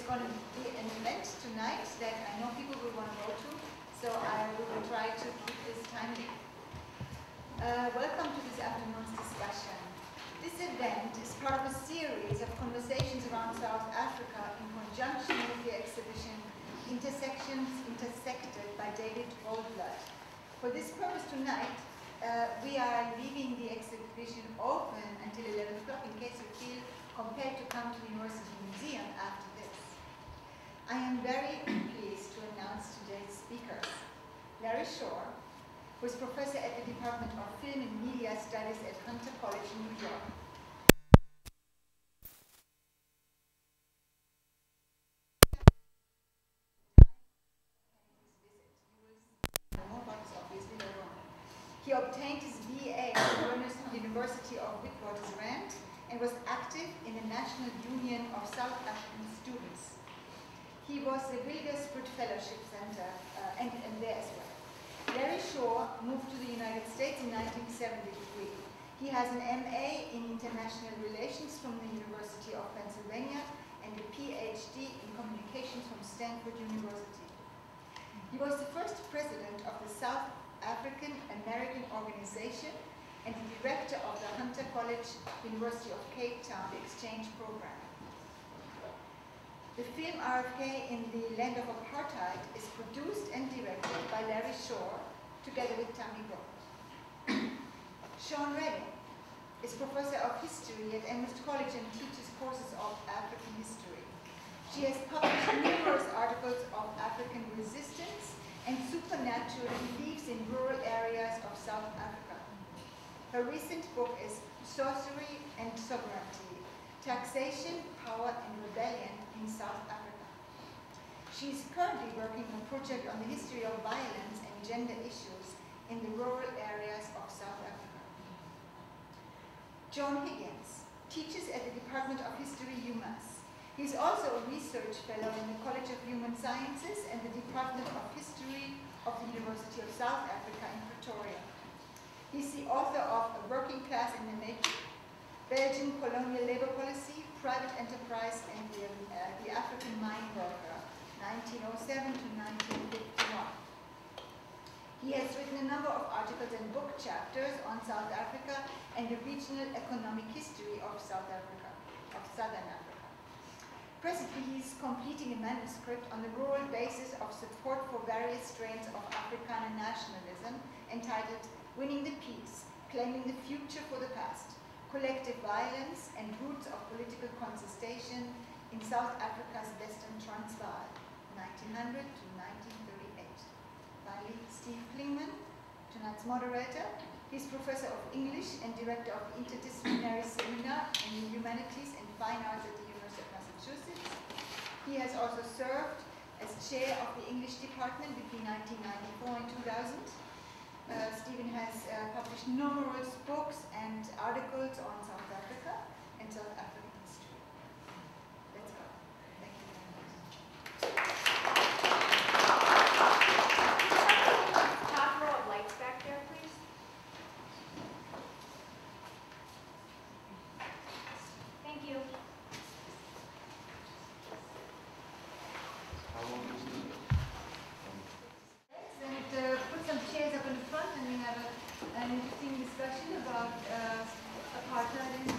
going to be an event tonight that I know people will want to go to, so I will try to keep this timely. Welcome to this afternoon's discussion. This event is part of a series of conversations around South Africa in conjunction with the exhibition Intersections Intersected by David Goldblatt. For this purpose tonight, we are leaving the exhibition open until 11 o'clock in case you feel compelled to come to the University Museum after this. I am very pleased to announce today's speakers. Larry Shore, who is professor at the Department of Film and Media Studies at Hunter College in New York. He obtained his BA at the University of Witwatersrand and was active in the National Union of South African Students. He was the Wildersford Fellowship Center and there as well. Larry Shore moved to the United States in 1973. He has an MA in International Relations from the University of Pennsylvania and a PhD in Communications from Stanford University. He was the first president of the South African American Organization and the director of the Hunter College, University of Cape Town, the exchange program. The film RFK in the Land of Apartheid is produced and directed by Larry Shore, together with Tammy Broad. Sean Redding is professor of history at Amherst College and teaches courses of African history. She has published numerous articles of African resistance and supernatural beliefs in rural areas of South Africa. Her recent book is Sorcery and Sovereignty, Taxation, Power and Rebellion in South Africa. She is currently working on a project on the history of violence and gender issues in the rural areas of South Africa. John Higgins teaches at the Department of History, UMass. He is also a research fellow in the College of Human Sciences and the Department of History of the University of South Africa in Pretoria. He's the author of A Working Class in the Making, Belgian Colonial Labor Policy, Private Enterprise, and the African Mine Worker, 1907 to 1951. He has written a number of articles and book chapters on South Africa and the regional economic history of Southern Africa. Presently, he is completing a manuscript on the rural basis of support for various strains of Afrikaner nationalism entitled Winning the Peace, Claiming the Future for the Past, Collective Violence and Roots of Political Contestation in South Africa's Western Transvaal, 1900 to 1938. Finally, Steve Klingman, tonight's moderator. He's professor of English and director of the Interdisciplinary Seminar in Humanities and Fine Arts at the University of Massachusetts. He has also served as chair of the English department between 1994 and 2000. Stephen has published numerous books and articles on South Africa and South African history. Let's go. Thank you very much. Top row of lights back there, please. Thank you. And put some chairs up in the front and we have an interesting discussion about apartheid and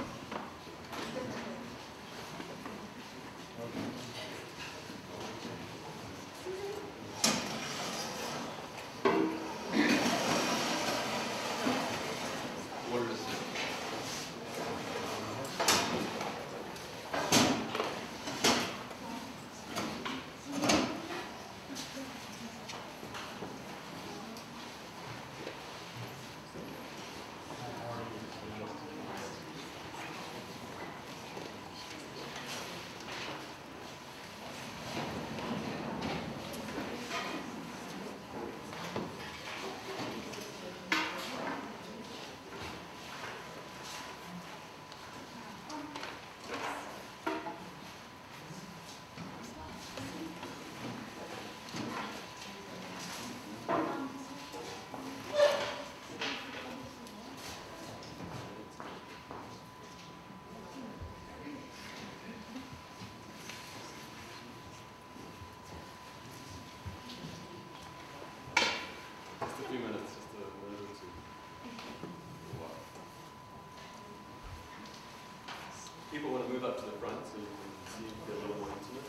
up to the front so you can see a little more intimate.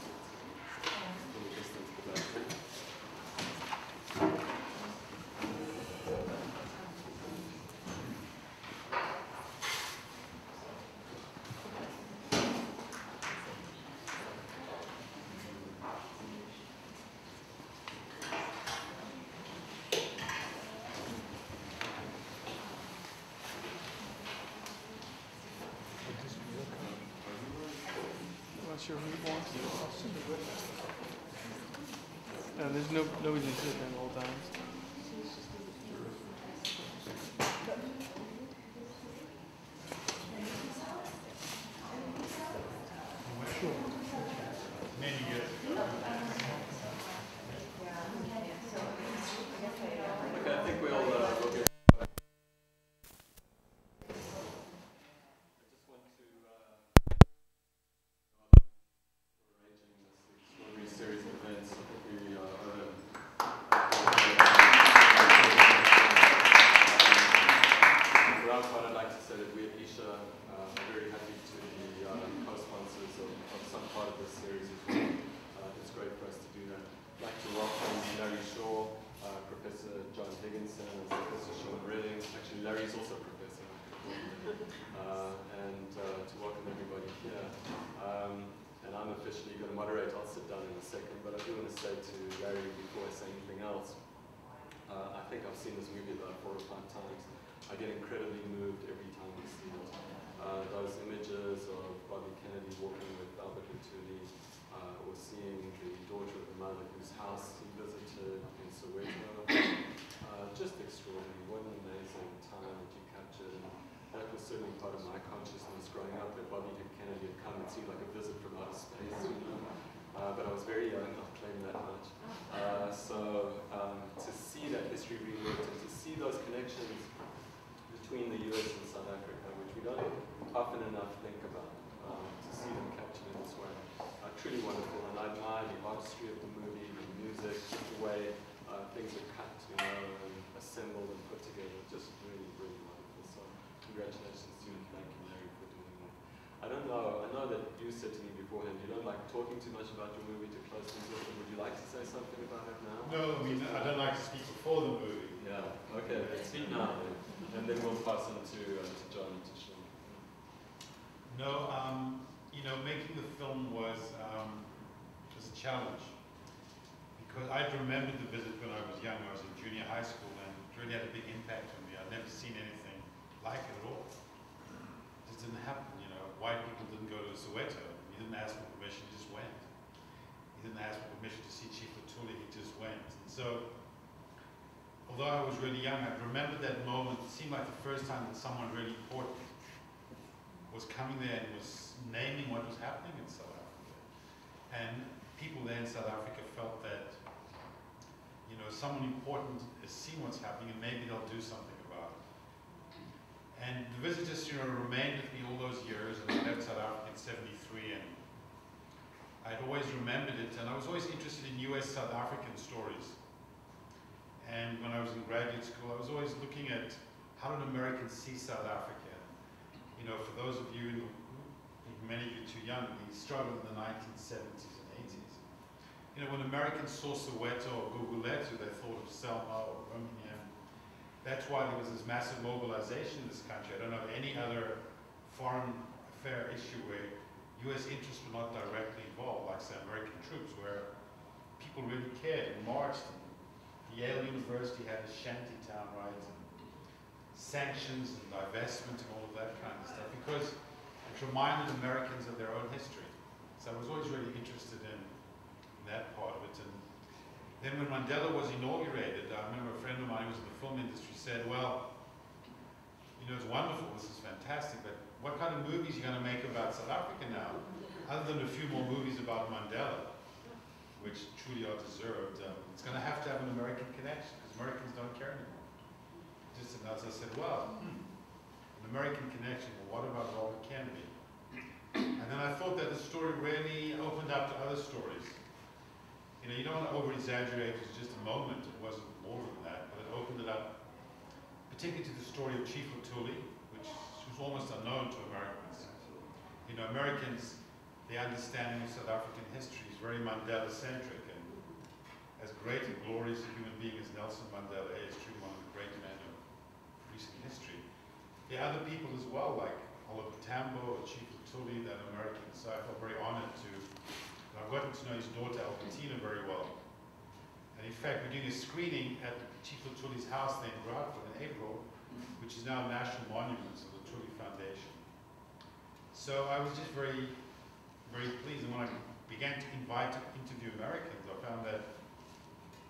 From the distance to the back there. Sure who wants to. No, there's nobody's been sitting there the whole time. Sure. Many years ago. Okay, I think we'll get. Larry's also a professor, and to welcome everybody here. And I'm officially going to moderate. I'll sit down in a second, but I do want to say to Larry before I say anything else, I think I've seen this movie about 4 or 5 times. I get incredibly moved every time I see it. Those images of Bobby Kennedy walking with Albert Lutuli, or seeing the daughter of the mother whose house he visited in Soweto. Just extraordinary. What an amazing time that you captured. And that was certainly part of my consciousness growing up, that Bobby Kennedy had come and seemed like a visit from outer space. But I was very young, I'll claim that much. So to see that history reworked and to see those connections between the US and South Africa, which we don't often enough think about, to see them captured in this way, truly wonderful. And I admire the artistry of the movie, the music, the way things are cut, and assembled and put together. Just really, really wonderful. So congratulations to you, and thank you, Larry, for doing that. I don't know, I know that you said to me beforehand, you don't like talking too much about your movie to close things off. Would you like to say something about it now? No, I mean, I don't like to speak before the movie. Yeah, okay, let's speak now then. And then we'll pass on to John and to Sean. No, you know, making the film was a challenge. Because I remember the visit when I was young. I was in junior high school, and it really had a big impact on me. I'd never seen anything like it at all. It just didn't happen, you know. White people didn't go to Soweto. He didn't ask for permission, he just went. He didn't ask for permission to see Chief Lutuli, he just went. And so, although I was really young, I remember that moment. It seemed like the first time that someone really important was coming there and was naming what was happening in South Africa. And people there in South Africa felt that, you know, someone important is seeing what's happening and maybe they'll do something about it. And the visit just, you know, remained with me all those years, and I left South Africa in '73, and I'd always remembered it, and I was always interested in US South African stories. And when I was in graduate school, I was always looking at how did Americans see South Africa. You know, for those of you, many of you too young, the struggle in the 1970s and 80s. You know, when Americans saw Soweto or Gugulethu, they thought of Selma or Birmingham. That's why there was this massive mobilization in this country. I don't know of any other foreign affair issue where US interests were not directly involved, like say American troops, where people really cared and marched. And Yale University had a shantytown riots and sanctions and divestment and all of that kind of stuff, because it reminded Americans of their own history. So I was always really interested in that part of it. And then when Mandela was inaugurated, I remember a friend of mine who was in the film industry said, well, you know, it's wonderful, this is fantastic, but what kind of movies are you going to make about South Africa now? Other than a few more movies about Mandela, which truly are deserved, it's going to have an American connection, because Americans don't care anymore. Just as I said, well, an American connection, well, what about Robert Kennedy? And then I thought that the story really opened up to other stories. You know, you don't want to over-exaggerate, it was just a moment, it wasn't more than that, but it opened it up, particularly to the story of Chief Lutuli, which was almost unknown to Americans. You know, Americans the understanding of South African history is very Mandela-centric, and as great and glorious a human being as Nelson Mandela is, truly one of the great men of recent history, there are other people as well, like Oliver Tambo or Chief Lutuli, that American. So I felt very honored to, I've gotten to know his daughter Albertina very well. And in fact, we're doing a screening at Chief Lutuli's house there in Bradford in April, which is now a National Monument of the Lutuli Foundation. So I was just very, very pleased. And when I began to invite to interview Americans, I found that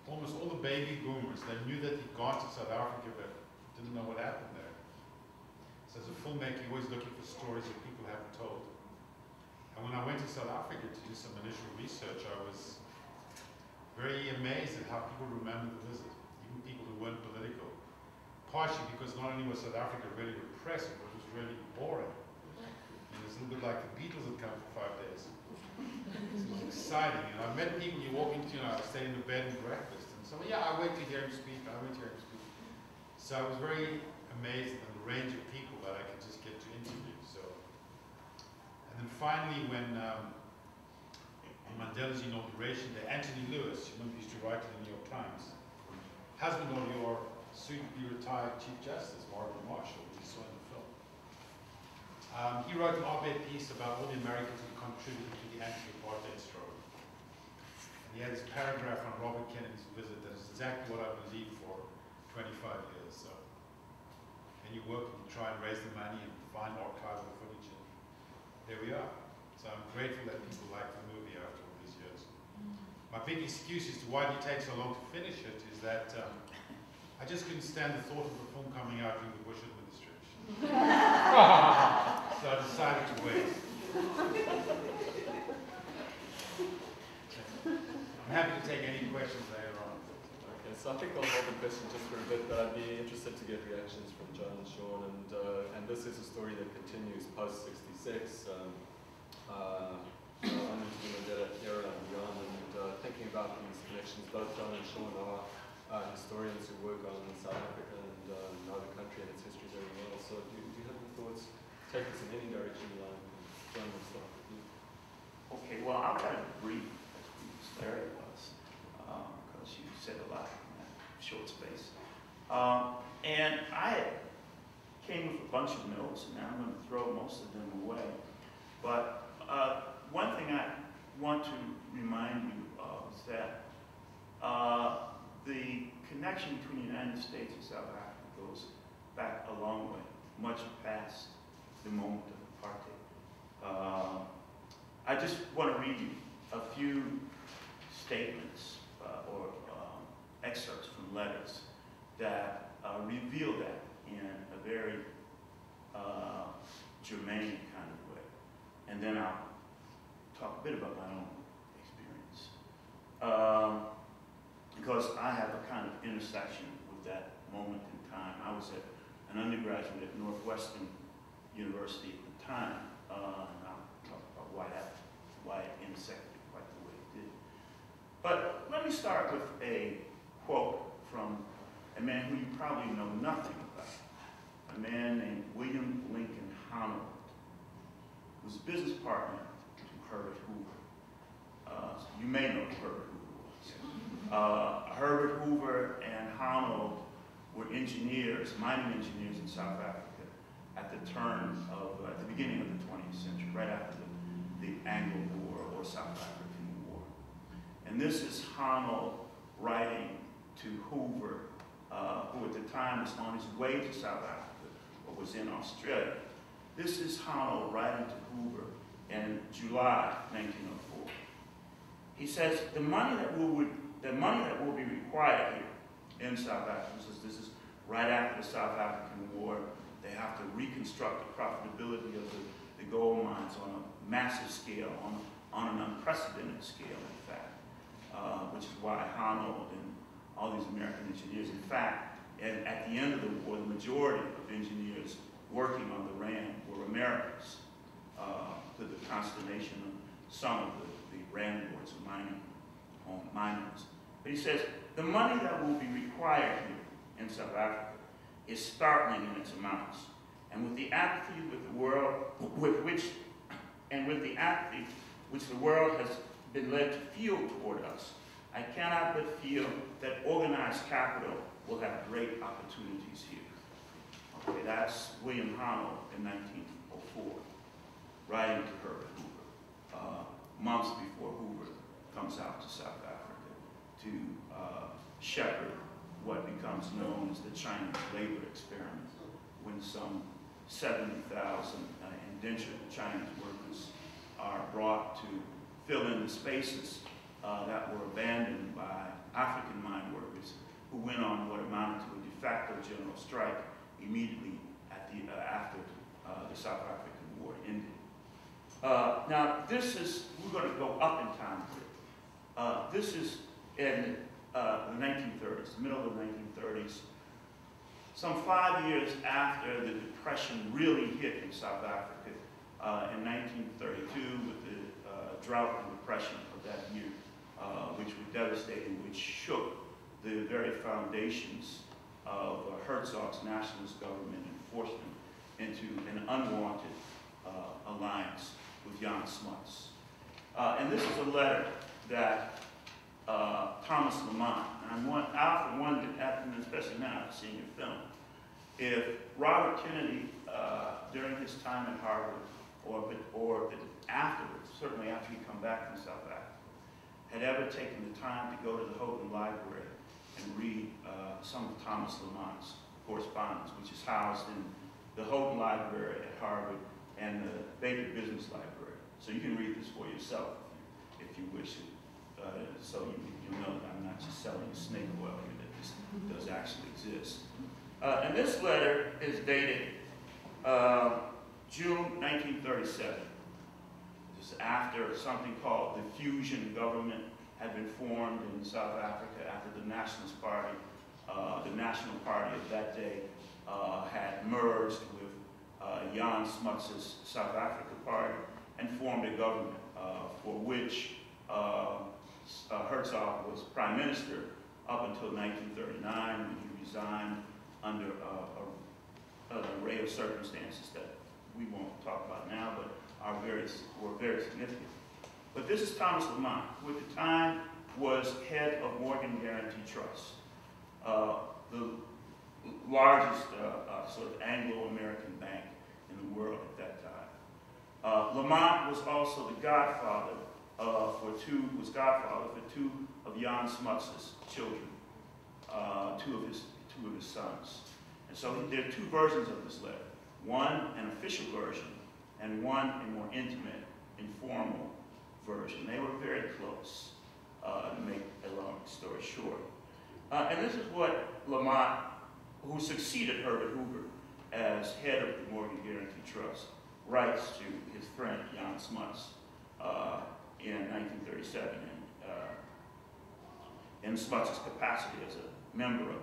almost all the baby boomers, they knew that he'd gone to South Africa, but didn't know what happened there. So as a filmmaker, you're always looking for stories that people haven't told. And when I went to South Africa to do some initial research, I was very amazed at how people remember the visit, even people who weren't political. Partially because not only was South Africa really repressive, but it was really boring. And it's a little bit like the Beatles had come for 5 days. So it was exciting. And I met people you walk into, I stayed in the bed and breakfast. And so, yeah, I went to hear him speak, I went to hear him speak. So I was very amazed at the range of people that I could just get to interview. So, and then finally, when on Mandela's inauguration day, Anthony Lewis, you remember he used to write in the New York Times, husband of your soon-to-be retired Chief Justice, Margaret Marshall, which you saw in the film. He wrote an op-ed piece about all the Americans who contributed to the anti-apartheid struggle. And he had this paragraph on Robert Kennedy's visit that is exactly what I believed for 25 years. So, and you work and you try and raise the money and find archival footage, and there we are. So I'm grateful that people like the movie after all these years. My big excuse as to why it takes so long to finish it is that I just couldn't stand the thought of the film coming out during the Bush administration. So I decided to wait. I'm happy to take any questions later on. Okay, so I think I'll hold the question just for a bit, but I'd be interested to get reactions from John and Sean, and this is a story that continues post-66. I'm into the Mandela era and beyond, and thinking about these connections. Both John and Sean are historians who work on South Africa and know the country and its history very well. So do you have any thoughts? Take us in any direction you like. John, we'll start with you. Okay, well, I'll try to brief as brief as Larry was, because you said a lot in that short space. And I came with a bunch of notes, and now I'm going to throw most of them away. But one thing I want to remind you of is that the connection between the United States and South Africa goes back a long way, much past the moment of apartheid. I just want to read you a few statements or excerpts from letters that reveal that in a very germane kind of way. And then I'll talk a bit about my own experience. Because I have a kind of intersection with that moment in time. I was an undergraduate at Northwestern University at the time, and I'll talk about why it intersected quite the way it did. But let me start with a quote from a man who you probably know nothing about, a man named William Lincoln Hanold, who was a business partner to Herbert Hoover. You may know who Herbert Hoover was. Herbert Hoover and Hanold were engineers, mining engineers in South Africa at the at the beginning of the 20th century, right after the Anglo-Boer or South African War. And this is Hanold writing to Hoover, who at the time was on his way to South Africa or was in Australia. This is Hanold writing to Hoover in July 1904. He says, the money that will be required here in South Africa, this is right after the South African War, they have to reconstruct the profitability of the gold mines on a massive scale, on an unprecedented scale, in fact, which is why Hanold and all these American engineers, in fact, at the end of the war, the majority of engineers working on the RAND were Americans, to the consternation of some of the RAND boards of miners. But he says, the money that will be required here in South Africa is startling in its amounts. And with the apathy with the world, with the apathy which the world has been led to feel toward us, I cannot but feel that organized capital will have great opportunities here. Okay, that's William Howell in 1904, writing to Herbert Hoover, months before Hoover comes out to South Africa to shepherd what becomes known as the Chinese labor experiment, when some 70,000 indentured Chinese workers are brought to fill in the spaces that were abandoned by African mine workers who went on what amounted to a de facto general strike immediately at after the South African War ended. Now, this is, we're going to go up in time here. This is in the 1930s, the middle of the 1930s, some 5 years after the Depression really hit in South Africa in 1932 with the drought and depression of that year, which were devastating, which shook the very foundations of Herzog's nationalist government and forced him into an unwanted alliance with Jan Smuts. And this is a letter that Thomas Lamont, and I often wondered, and especially now after seeing your film, if Robert Kennedy, during his time at Harvard, or afterwards, certainly after he'd come back from South Africa, had ever taken the time to go to the Houghton Library and read some of Thomas Lamont's correspondence, which is housed in the Houghton Library at Harvard and the Baker Business Library. So you can read this for yourself if you wish it. So you'll know that I'm not just selling you snake oil here, that this does actually exist. And this letter is dated June 1937. This is after something called the fusion government had been formed in South Africa, after the Nationalist Party, the National Party of that day, had merged with Jan Smuts' South Africa Party and formed a government for which Herzog was prime minister up until 1939, when he resigned under an array of circumstances that we won't talk about now, but were very significant. But this is Thomas Lamont, who at the time was head of Morgan Guaranty Trust, the largest sort of Anglo-American bank in the world at that time. Lamont was also the godfather for two of Jan Smuts' children, two of his sons. And so there are two versions of this letter. One, an official version, and one, a more intimate, informal version. They were very close, to make a long story short. And this is what Lamont, who succeeded Herbert Hoover as head of the Morgan Guaranty Trust, writes to his friend Jan Smuts in 1937 in Smuts' capacity as a member of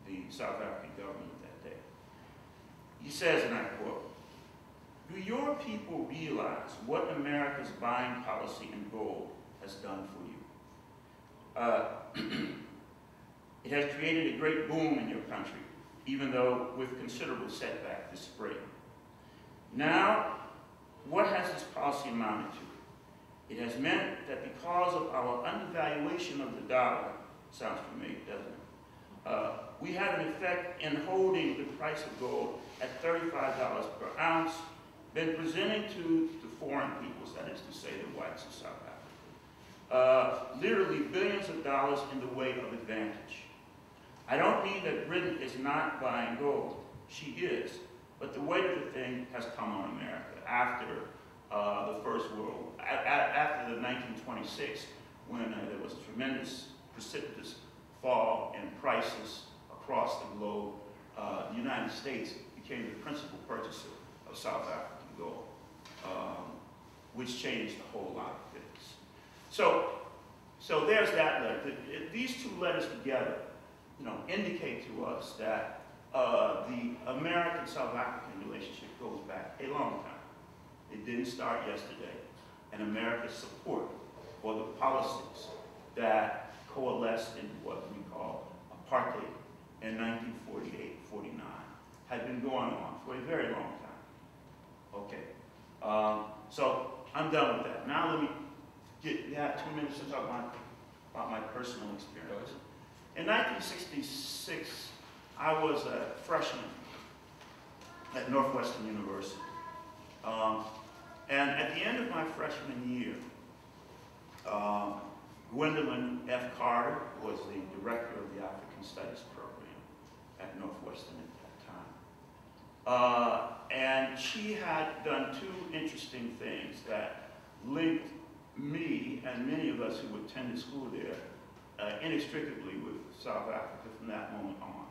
the South African government that day. He says, and I quote, "Do your people realize what America's buying policy in gold has done for you? It has created a great boom in your country, even though with considerable setback this spring. Now, what has this policy amounted to? It has meant that because of our undervaluation of the dollar," sounds familiar, doesn't it? "We have an effect in holding the price of gold at $35 per ounce, been presenting to the foreign peoples, that is to say the whites of South Africa, literally billions of dollars in the way of advantage. I don't mean that Britain is not buying gold. She is. But the weight of the thing has come on America after the First World, after the 1926, when there was a tremendous precipitous fall in prices across the globe. The United States became the principal purchaser of South African gold, which changed a whole lot of things. So there's that letter. These two letters together, indicate to us that the American-South African relationship goes back a long time. It didn't start yesterday. And America's support for the policies that coalesced into what we call apartheid in 1948-49 had been going on for a very long time. Okay. So I'm done with that. Now let me have 2 minutes to talk about my personal experience. In 1966, I was a freshman at Northwestern University. And at the end of my freshman year, Gwendolyn F. Carter was the director of the African Studies program at Northwestern at that time. And she had done 2 interesting things that linked me and many of us who attended school there inextricably with South Africa from that moment on.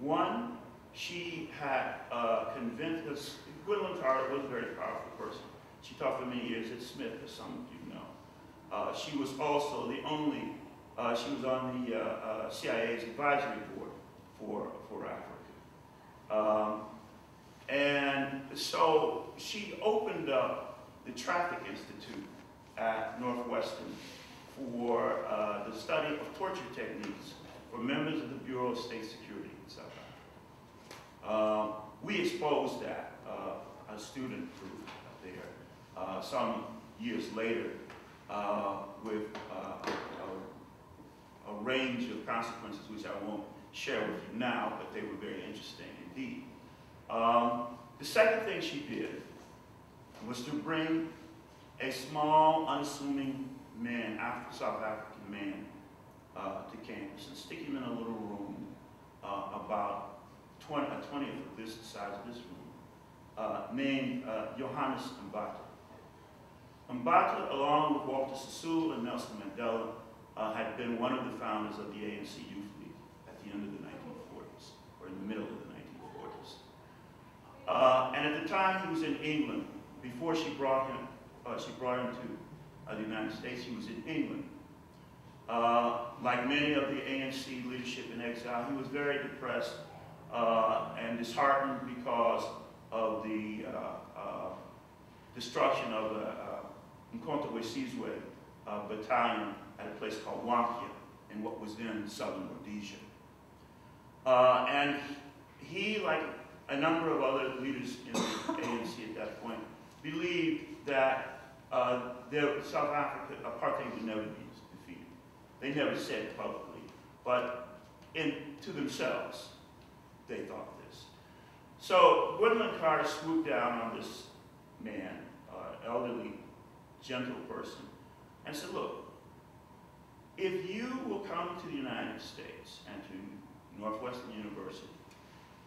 One, she had convinced us, Gwendolyn Carter was a very powerful person. She taught for many years at Smith, as some of you know. She was also the only, she was on the CIA's advisory board for Africa. And so she opened up the Traffic Institute at Northwestern for the study of torture techniques for members of the Bureau of State Security in South Africa. We exposed that, a student group there, some years later, with a range of consequences which I won't share with you now, but they were very interesting indeed. The second thing she did was to bring a small, unassuming man, South African man, to campus and stick him in a little room about 20th of this size of this room, named Johannes Mbata. Mbata, along with Walter Sisulu and Nelson Mandela, had been one of the founders of the ANC Youth League at the end of the 1940s, or in the middle of the 1940s. And at the time he was in England, before she brought him to the United States, he was in England. Like many of the ANC leadership in exile, he was very depressed and disheartened because of the destruction of the Mkhonto we Sizwe battalion at a place called Wamkia in what was then southern Rhodesia. And he, like a number of other leaders in the ANC at that point, believed that South Africa, apartheid would never be defeated. They never said it publicly, but to themselves, they thought this. So Gwendolyn Carter swooped down on this man, elderly, gentle person, and said, look, if you will come to the United States and to Northwestern University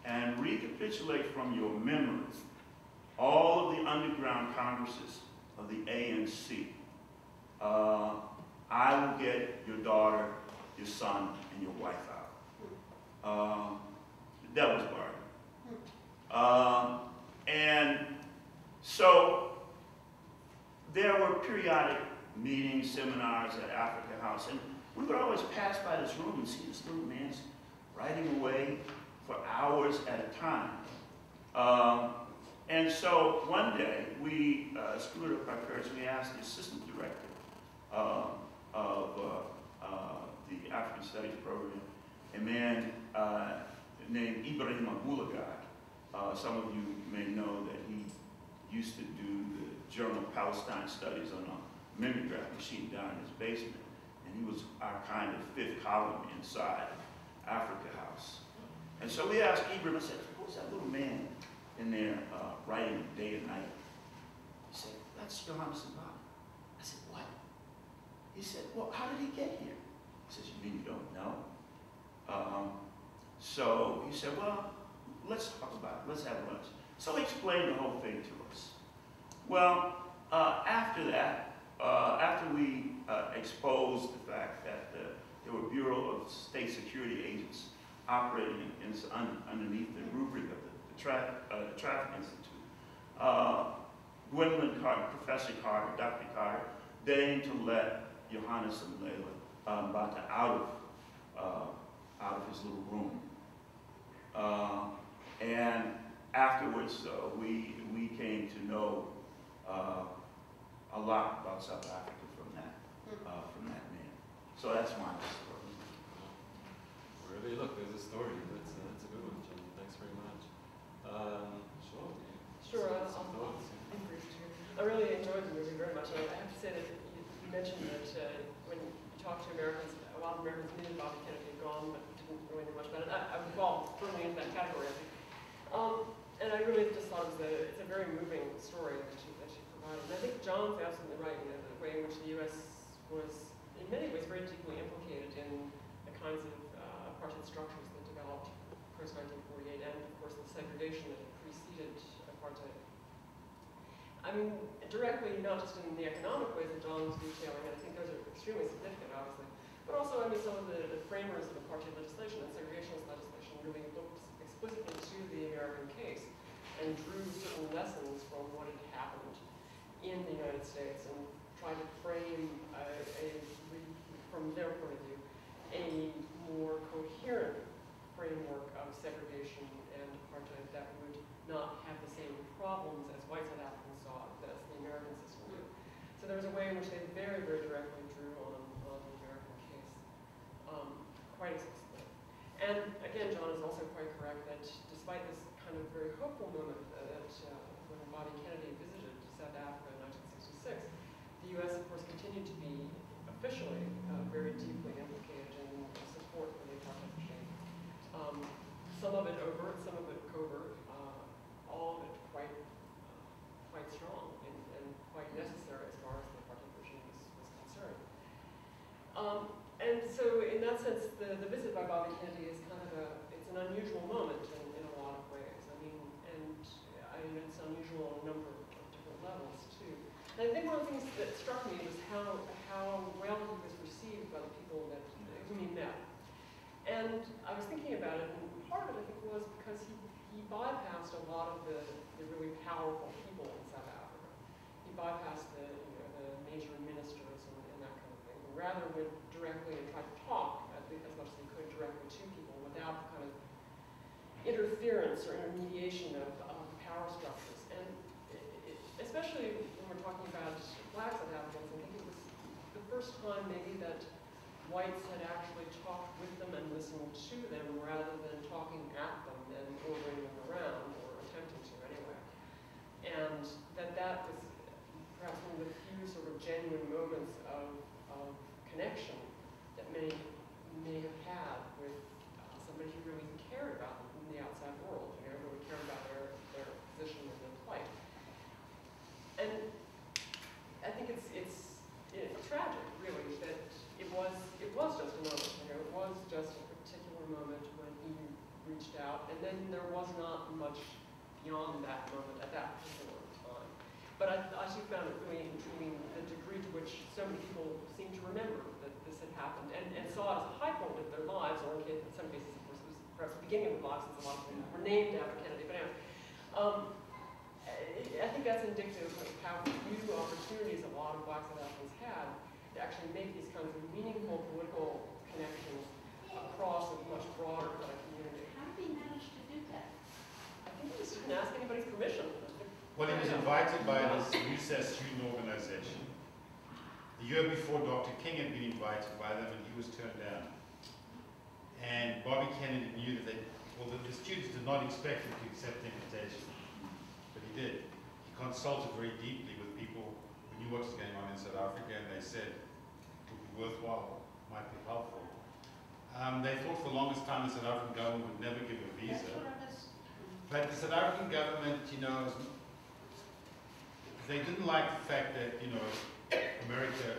and recapitulate from your memory all of the underground congresses of the ANC, I will get your daughter, your son, and your wife out. That was bargain. And so there were periodic meetings, seminars at Africa House, and we would always pass by this room and see this little man's writing away for hours at a time. And so one day, we screwed up our courage. We asked the assistant director of the African Studies program, a man named Ibrahim Abulagai. Some of you may know that he used to do the Journal of Palestine Studies on a mimeograph machine down in his basement. And he was our kind of fifth column inside Africa House. And so we asked Ibrahim, I said, who's that little man in there writing day and night? He said, that's Johannes Mbata. I said, what? He said, well, how did he get here? He says, you mean you don't know? So he said, well, let's talk about it. Let's have lunch. So he explained the whole thing to us. Well, after that, after we exposed the fact that there were Bureau of State Security agents operating underneath the rubric of the Traffic Institute, Gwendolyn Carter, Professor Carter, Dr. Carter, deigned to let Johannes and Layla Mbata out of his little room. And afterwards, we came to know a lot about South Africa from that man. So that's my story. Wherever you look, there's a story. That's a good one, John. Thanks very much. Sure, some thoughts? I really enjoyed your talked to Americans, a lot of Americans knew that Bobby Kennedy had gone, but didn't really know much about it. I would fall firmly into that category, I think. And I really just thought it's a very moving story that she provided. And I think John's absolutely right, you know, the way in which the U.S. was, in many ways, very deeply implicated in the kinds of apartheid structures that developed post-1948, and of course the segregation that preceded apartheid. I mean, directly, not just in the economic ways that John was detailing, and I think those are extremely significant, obviously, but also, I mean, some of the framers of apartheid legislation and segregationist legislation really looked explicitly to the American case and drew certain lessons from what had happened in the United States and tried to frame, from their point of view, a more coherent framework of segregation and apartheid that would not have the same problems as white South Africans saw as the American system did. So there was a way in which they very, very directly drew on the American case, quite explicitly. And again, John is also quite correct that despite this kind of very hopeful moment that when Bobby Kennedy visited South Africa in 1966, the U.S. of course continued to be officially very deeply implicated in support for the apartheid regime. Some of it overt, some of it covert, all of it quite strong and quite necessary as far as the apartheid regime was concerned. And so in that sense, the visit by Bobby Kennedy is kind of it's an unusual moment in a lot of ways. I mean, it's unusual on a number of different levels too. And I think one of the things that struck me was how well he was received by the people whom he met. And I was thinking about it, and part of it I think was because he bypassed a lot of the really powerful people in South Africa. He bypassed the major ministers and that kind of thing, and rather went directly and tried to talk as much as he could directly to people without the kind of interference or intermediation of power structures. And especially when we're talking about black South Africans, I think it was the first time maybe that whites had actually talked with them and listened to them rather than talking at them and ordering them around, or attempting to anyway. And that was perhaps one of the few sort of genuine moments of connection that many may have had with somebody who really cared about them from the outside world, really cared about their position and their plight. And I think it's tragic, really, that it was just a moment. It was just a particular moment when he reached out, and then there was not much beyond that moment at that particular time. But I actually found it really intriguing the degree to which so many people seem to remember that this had happened and saw it as a high point of their lives, or in some cases, of course, it was perhaps the beginning of their lives, since a lot of them were named after Kennedy. But anyway, I think that's indicative of how few opportunities a lot of black South Africans had to actually make these kinds of meaningful political connections across a much broader kind of community. How did he manage to do that? I think he just didn't ask anybody's permission. Well, he was invited by this recess student organization. The year before, Dr. King had been invited by them, and he was turned down. And Bobby Kennedy knew that the students did not expect him to accept the invitation, but he did. He consulted very deeply with people who knew what was going on in South Africa, and they said it would be worthwhile, might be helpful. They thought for the longest time the South African government would never give a visa. But the South African government, they didn't like the fact that, America,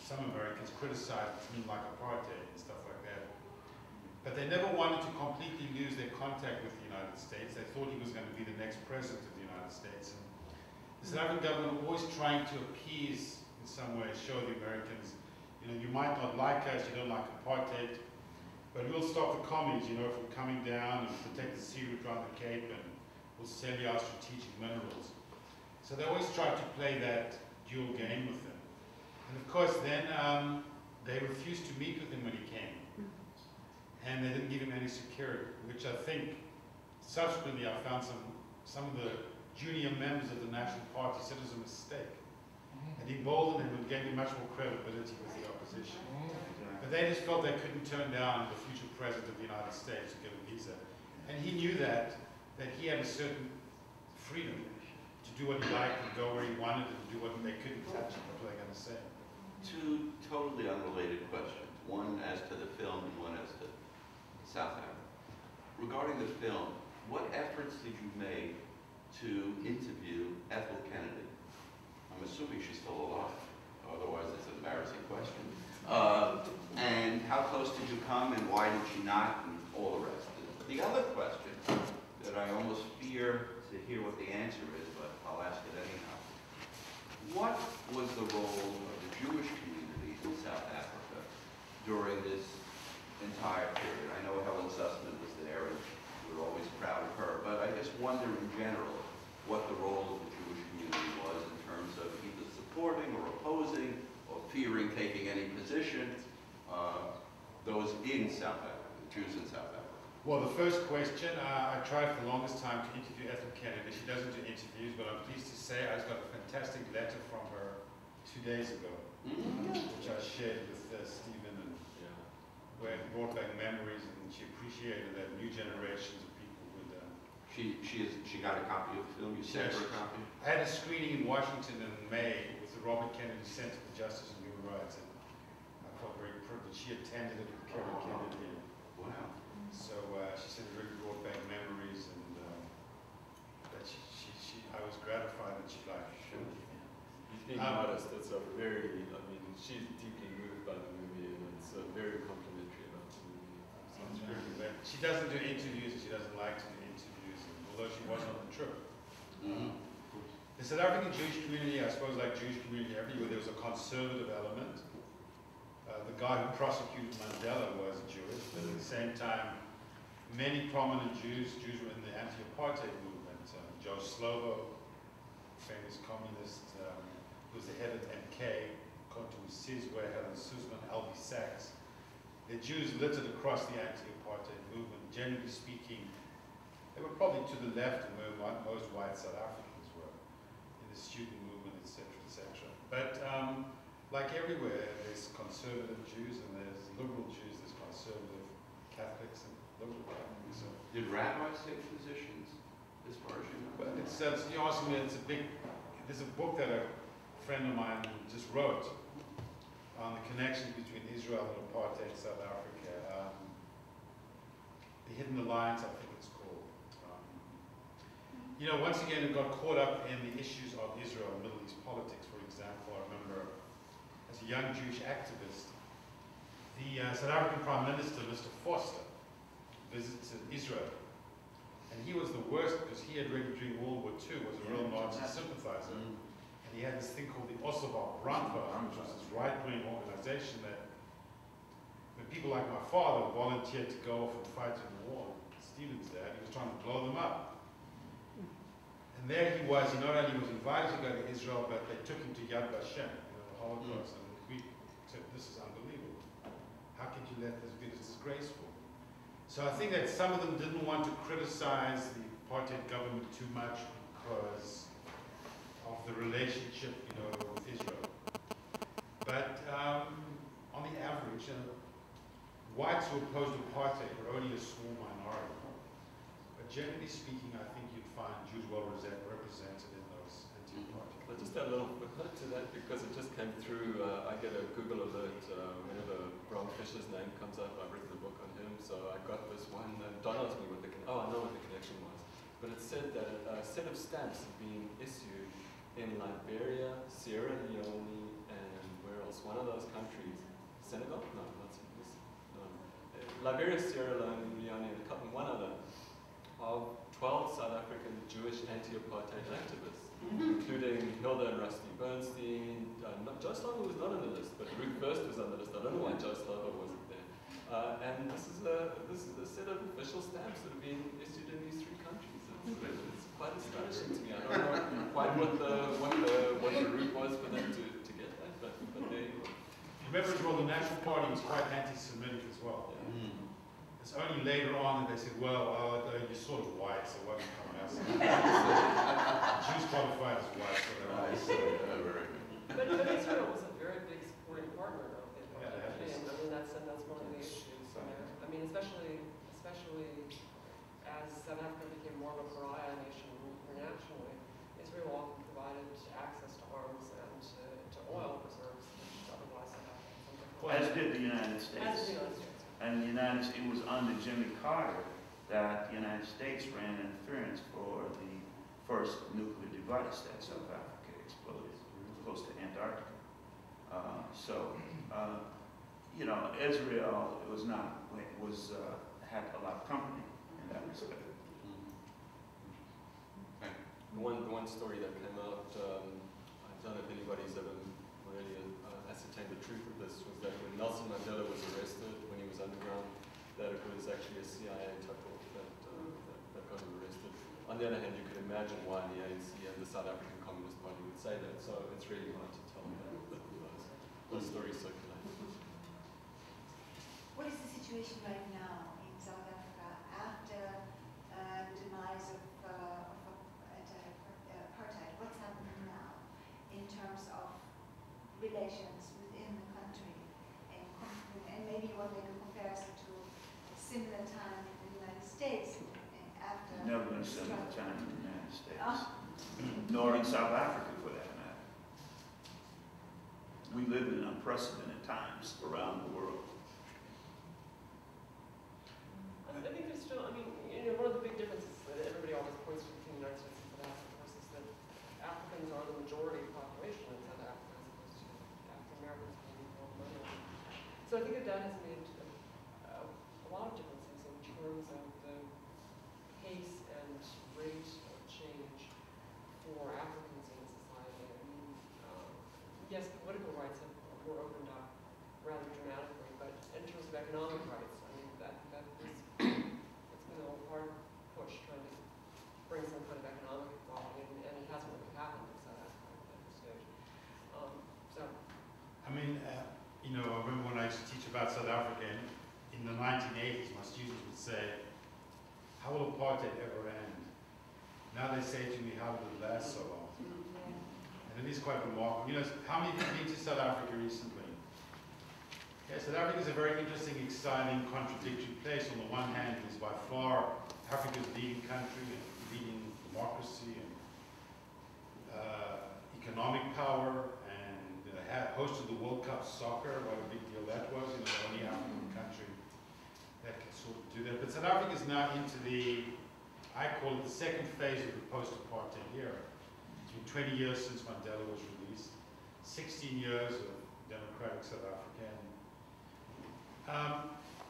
some Americans criticized something like apartheid and stuff like that. But they never wanted to completely lose their contact with the United States. They thought he was going to be the next president of the United States. And the South African government always trying to appease, in some way, show the Americans, you might not like us, you don't like apartheid, but we'll stop the commies, from coming down and protect the sea route around the Cape, and we'll sell you our strategic minerals. So they always tried to play that dual game with him. And of course then they refused to meet with him when he came. And they didn't give him any security, which I think subsequently I found some of the junior members of the National Party said was a mistake. And emboldened him and gave him much more credibility with the opposition. But they just felt they couldn't turn down the future president of the United States to get a visa. And he knew that he had a certain freedom to do what he liked and go where he wanted and do what they couldn't touch him, what were they going to say. Two totally unrelated questions, one as to the film and one as to South Africa. Regarding the film, what efforts did you make to interview Ethel Kennedy? I'm assuming she's still alive, otherwise it's an embarrassing question. And how close did you come and why did she not, and all the rest. The other question that I almost fear to hear what the answer is, but I'll ask it anyhow. What was the role of the Jewish community in South Africa during this entire period? I know Helen Sussman was there and we're always proud of her, but I just wonder in general what the role of the Jewish community was in terms of either supporting or opposing or fearing taking any position, those in South Africa, the Jews in South Africa. Well, the first question, I tried for the longest time to interview Ethel Kennedy. She doesn't do interviews, but I'm pleased to say I just got a fantastic letter from her 2 days ago, which I shared with Stephen, and where it brought back memories, and she appreciated that new generations of people would. She got a copy of the film. You sent her a copy. I had a screening in Washington in May with the Robert Kennedy Center for Justice and Human Rights, and I felt very privileged. She attended it with Kevin Kennedy. Wow. So she said it really brought back memories, and that I was gratified that she liked it. Sure. Being modest, it's a very, I mean, she's deeply moved by the movie, and it's very complimentary about the movie. Sounds very good. She doesn't do interviews, and she doesn't like to do interviews, and although she was on the trip. The South African Jewish community, I suppose like Jewish community everywhere, there was a conservative element. The guy who prosecuted Mandela was Jewish, but at the same time, many prominent Jews were in the anti-apartheid movement. Joe Slovo, famous communist, who was the head of MK, Kotu Sizwe, Helen Suzman, Albie Sachs. The Jews littered across the anti-apartheid movement. Generally speaking, they were probably to the left of where most white South Africans were in the student movement, etc., etc. But like everywhere, there's conservative Jews and there's liberal Jews, there's conservative Catholics and liberal Catholics. So did rabbis take positions, as far as you know? well, you asked me, there's a book that a friend of mine just wrote on the connection between Israel and apartheid South Africa. The Hidden Alliance, I think it's called. Once again, it got caught up in the issues of Israel and Middle East politics, for example. I remember as a young Jewish activist, the South African Prime Minister, Mr. Foster, visited Israel. And he was the worst because he had already during World War II, was a real Nazi sympathizer. And he had this thing called the Osserval Brandwehr, which was this right-wing organization that when people like my father volunteered to go off and fight in the war, Stephen's dad, he was trying to blow them up. And there he was, he not only was invited to go to Israel, but they took him to Yad Vashem, the Holocaust, and we said, this is unbelievable. How could you let this be? It's disgraceful. So I think that some of them didn't want to criticize the apartheid government too much because of the relationship, with Israel. But on the average, whites who opposed apartheid were only a small minority. But generally speaking, I think you'd find Jews well represented in those anti-apartheid. But just a little footnote to that, because it just came through, I get a Google alert whenever Bram Fischer's name comes up. I've written a book on him, so I got this one, and Don asked me what I know what the connection was. But it said that a set of stamps had been issued in Liberia, Sierra Leone, and where else? One of those countries. Senegal? No, not Senegal. No. Liberia, Sierra Leone, and one other, of 12 South African Jewish anti-apartheid activists, including Hilda and Rusty Bernstein. Joe Slovo was not on the list, but Ruth First was on the list. I don't know why Joe Slovo wasn't there. And this is a set of official stamps that have been issued in these 3 countries. It's quite astonishing to me. I don't know quite what the route was for them to get that, but there you go. Remember as well, the National Party was quite anti-Semitic as well. It's only later on that they said, well, you're sort of white, so why don't you come out? Jews qualified as white, so they're I see. Very good. But Israel was a very big supporting partner of the apartheid regime. I mean, that's one of the issues there. I mean, especially as South Africa became more of a pariah nation internationally, Israel often provided access to arms and to oil reserves, which otherwise as did the United As States. the United States. And it was under Jimmy Carter that the United States ran interference for the first nuclear device that South Africa exploded close to Antarctica. You know, Israel had a lot of company in that respect. The one story that came out, I don't know if anybody's ever really ascertained the truth of this, was that when Nelson Mandela was arrested, when he was underground, that it was actually a CIA tuckle that got him arrested. On the other hand, you could imagine why the ANC and the South African Communist Party would say that, so it's really hard to tell that those stories circulate. What is the situation right now in South Africa after the demise of apartheid? What's happening now in terms of relations within the country? And maybe you want to make a comparison to a similar time in the United States after. Never been a similar time in the United States, nor in South Africa for that matter. We live in unprecedented times around the world. I think there's still, I mean, you know, one of the big differences that everybody always points to between the United States and South Africa, of course, is that Africans are the majority of the population in South Africa as opposed to African Americans being all the money. So I think that has made a lot of differences in terms of the pace and rate of change for Africans in society. I mean, yes, political rights were opened up rather dramatically, but in terms of economic rights, I mean, that is, it's been a hard push trying to bring some kind of economic equality, and it hasn't really happened in South Africa at this stage. I mean, you know, I remember when I used to teach about South Africa in the 1980s, my students would say, how will apartheid ever end? Now they say to me, how will it last so long? And it is quite remarkable. You know, how many people have been to South Africa recently? Yeah, South Africa is a very interesting, exciting, contradictory place. On the one hand, it is by far Africa's leading country and leading democracy and economic power, and hosted the World Cup soccer. What a big deal that was. You know, the only African country that can sort of do that. But South Africa is now into the, I call it the second phase of the post-apartheid era. It's been 20 years since Mandela was released, 16 years of democratic South Africa.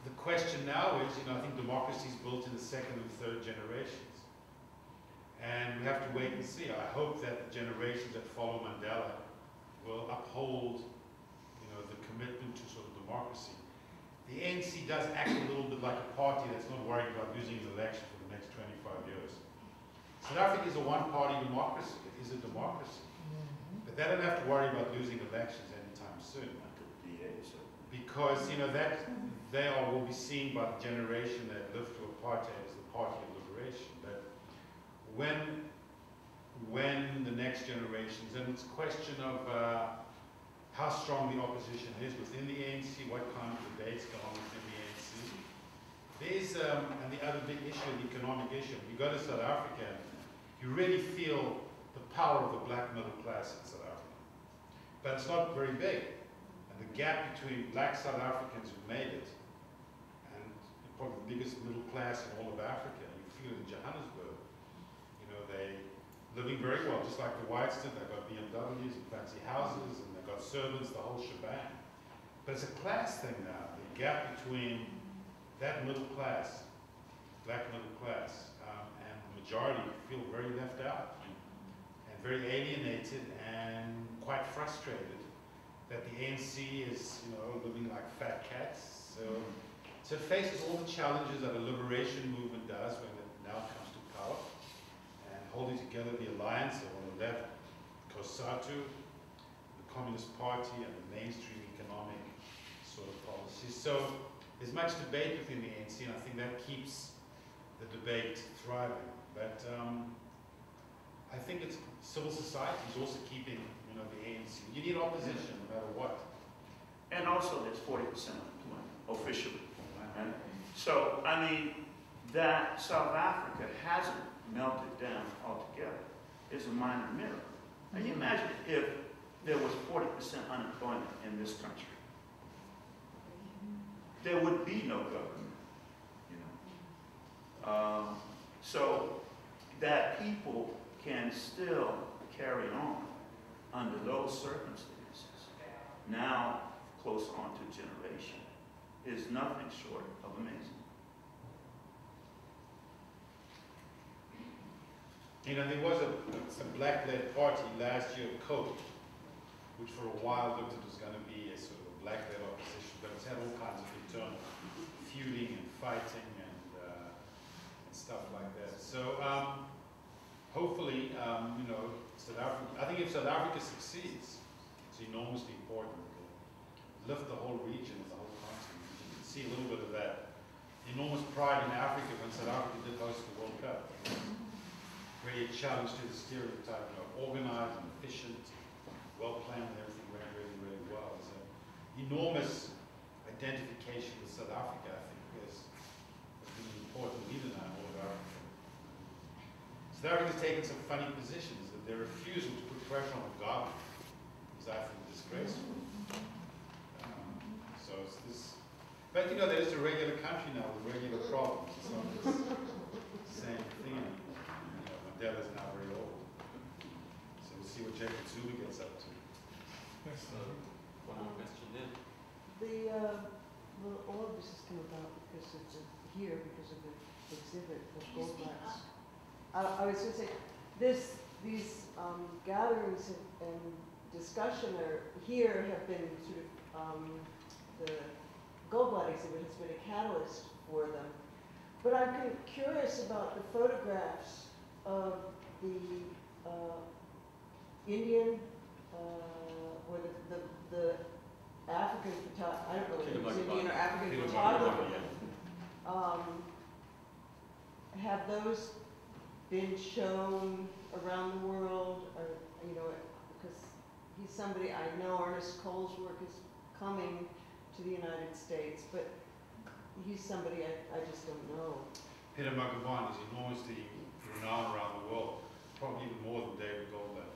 The question now is, you know, I think democracy is built in the second and third generations. And we have to wait and see. I hope that the generations that follow Mandela will uphold, you know, the commitment to sort of democracy. The ANC does act a little bit like a party that's not worried about losing an election for the next 25 years. South Africa is a one-party democracy. It is a democracy. But they don't have to worry about losing elections anytime soon. Because, you know, that they will be seen by the generation that lived through apartheid as the party of liberation. But when the next generations, and it's a question of how strong the opposition is within the ANC, what kind of debates go on within the ANC. There's, and the other big issue, the economic issue. You go to South Africa, you really feel the power of the black middle class in South Africa. But it's not very big. The gap between black South Africans who made it and probably the biggest middle class in all of Africa, you feel it in Johannesburg. You know, they living very well, just like the whites did. They've got BMWs and fancy houses, and they've got servants, the whole shebang. But it's a class thing now. The gap between that middle class, black middle class, and the majority feel very left out and very alienated and quite frustrated that the ANC is, you know, living like fat cats. So it faces all the challenges that a liberation movement does when it now comes to power, and holding together the alliance of, on the left, COSATU, the Communist Party, and the mainstream economic sort of policies. So there's much debate within the ANC, and I think that keeps the debate thriving. But I think it's civil society is also keeping, you know, the ANC. You need opposition no matter what. And also there's 40% unemployment, officially. Right? So, I mean, that South Africa hasn't melted down altogether is a minor miracle. Now you imagine if there was 40% unemployment in this country. there would be no government, you know. So that people can still carry on under those circumstances, now close on to generation, is nothing short of amazing. You know, there was a black-led party last year, COPE, which for a while looked at it was going to be a sort of a black-led opposition, but it's had all kinds of internal feuding and fighting and stuff like that. So hopefully, you know, South Africa, I think if South Africa succeeds, it's enormously important. It'll lift the whole region, the whole continent. You can see a little bit of that enormous pride in Africa when South Africa did host the World Cup. Really a challenge to the stereotype, you know, organized and efficient, well planned, and everything went really, really well. So enormous identification with South Africa, I think, has been an important leader now in all of Africa. South Africa's taken some funny positions, that their refusal to put pressure on Mugabe is, I think, disgraceful. So it's this, but you know, there's a regular country now with regular problems. It's not this same thing. Mandela's now very old. So we'll see what Jacob Zuma gets up to. One more question, yeah. Well, all of this has come about because of because of the exhibit of gold glass. I was going to say, these gatherings and discussion here have been sort of, the Goldblatt exhibit has been a catalyst for them. But I'm kind of curious about the photographs of the Indian or the African photographer, I don't know if it was Indian or African photographer. Have those been shown around the world, or, you know, because he's somebody I know, Ernest Cole's work is coming to the United States, but he's somebody I just don't know. Peter Magubane is enormously renowned around the world, probably even more than David Goldblatt.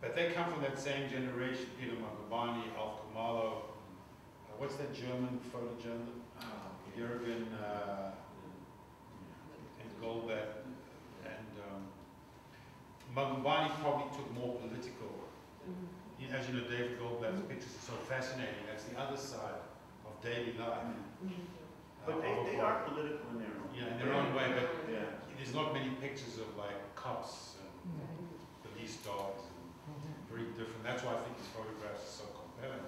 But they come from that same generation, Peter Magubane, Alf Kamalo, what's that German photojournalist? Jürgen and Goldblatt. And Magubane probably took more political. As you know, David Goldblatt's pictures are so fascinating. That's the other side of daily life. But they are political in their own way. Yeah, in their own way, but yeah. There's not many pictures of like cops and police dogs and very different. That's why I think his photographs are so compelling.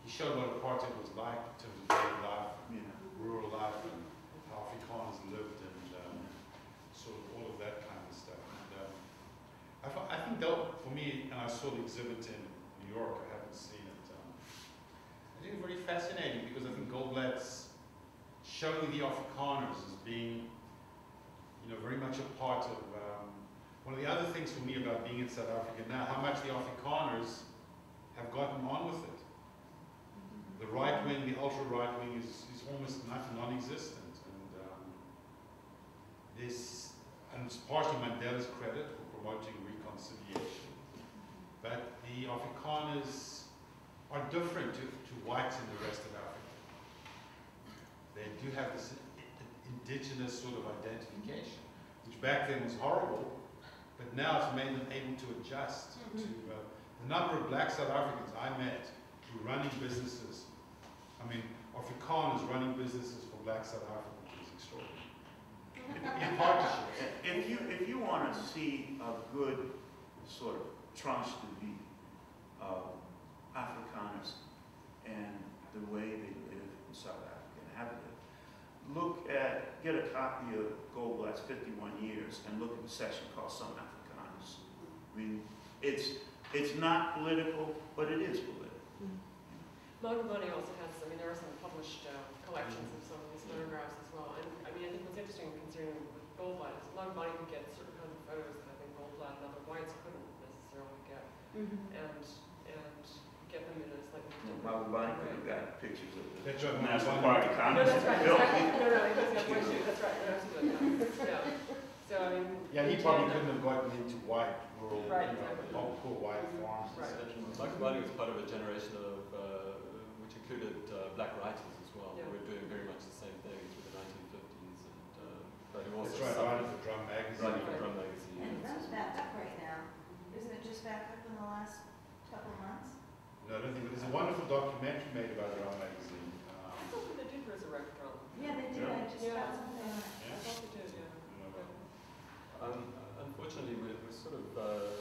He showed what apartheid was like in terms of daily life, rural life, and how Afrikaners lived, and sort of all of that kind of stuff. And I think though, for me, and I saw the exhibit in New York, I haven't seen it. I think it's very fascinating because I think Goldblatt's showing the Afrikaners as being, you know, very much a part of, one of the other things for me about being in South Africa now, how much the Afrikaners have gotten on with it. The right wing, the ultra right wing is almost non-existent. And it's partially Mandela's credit for promoting reconciliation. But the Afrikaners are different to whites in the rest of Africa. They do have this indigenous sort of identification, which back then was horrible, but now it's made them able to adjust to the number of black South Africans I met who were running businesses. I mean, Afrikaners running businesses for black South Africans is extraordinary. In partnership. If you want to see a good sort of tranche de vie of Afrikaners and the way they live in South Africa and have lived, get a copy of Goldblatt's 51 Years and look at the section called Some Afrikaners. I mean, it's not political, but it is political. Magubane also has, I mean, there are some published collections of some of these photographs as well. And I mean, I think what's interesting considering with Goldblatt is Magubane could get certain kinds of photos that I think Goldblatt and other whites couldn't necessarily get. And get them in a slightly different Magubane way. could have got pictures of the That's right, National Magubane. Party No, Congress. that's right. Exactly. No, he's got one too. That's right. No, absolutely. Yeah. So I mean. Yeah, he probably couldn't have gotten into white rural, Right, you know, exactly. poor white farms. Right. Magubane was part of a generation of, which included black writers as well. well. Yeah. Who were doing very much the same thing through the 1950s, and but who also That's right, suffered writing for Drum Magazine. writing for Drum Magazine. And and drum's so- back up right now. Isn't it just back up in the last couple of months? No, I don't think, but there's a wonderful documentary made about Drum Magazine. I thought they did resurrect drum. Yeah, they did. I just Yeah. found something on it. I thought they did, yeah. Unfortunately, we're sort of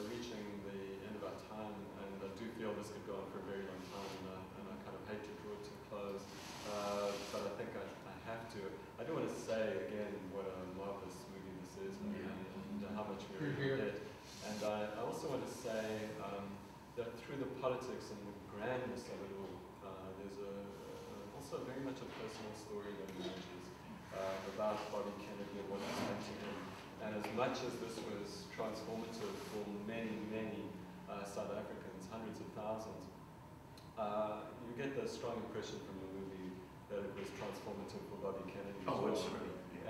reaching the end of our time, and I do feel this could go on for a very long time, and I kind of hate to draw it to a close, but I think I have to. I do want to say again what a marvelous movie this is, and how much we're ahead. And I also want to say that through the politics and the grandness of it all, there's also very much a personal story that emerges about Bobby Kennedy and what it meant to him. And as much as this was transformative for many, many South Africans, hundreds of thousands, you get the strong impression from the movie that it was transformative for Bobby Kennedy as well,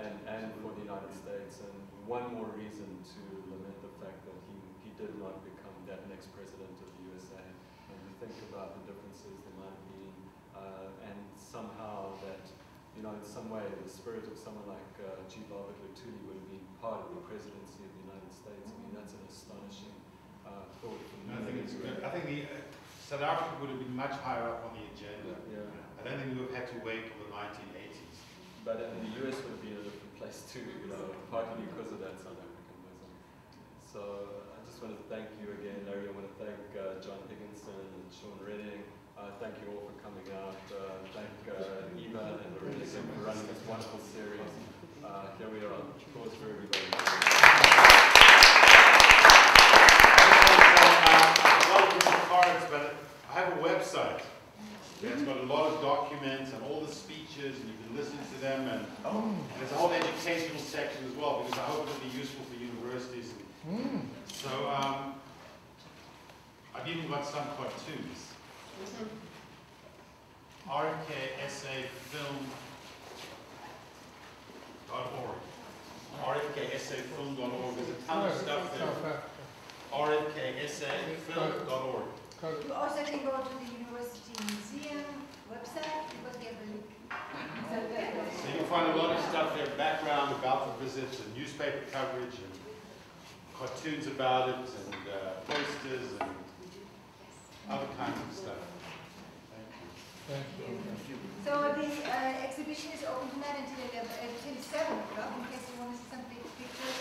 and for the United States. And one more reason to lament the fact that he did not become that next president of the USA. And you think about the differences there might have been, and somehow that, in some way, the spirit of someone like G. Robert Lutuli would have been part of the presidency of the United States. I mean, that's an astonishing thought. I think it's good. I think South Africa would have been much higher up on the agenda. Yeah. I don't think we would have had to wait till the 1980s. But the US would have been a different place too, partly because of that South Africanism. So I just want to thank you again, Larry. I want to thank John Higginson and Sean Redding. Thank you all for coming out. Thank Eva and Loretta for running this wonderful series. Here we are. Applause for everybody. Cards, but I have a website. It's got a lot of documents and all the speeches, and you can listen to them, and there's a whole educational section as well, because I hope it'll be useful for universities. So I've even got some cartoons. RFKSAfilm.org. RFKSAfilm.org. There's a ton of stuff there. RFKSAfilm.org. You also can go to the University Museum website because we have a link. So you'll find a lot of stuff there, background about the visits and newspaper coverage and cartoons about it and posters and other kinds of stuff. Thank you. So the exhibition is open tonight until 7 o'clock in case you want to see some big pictures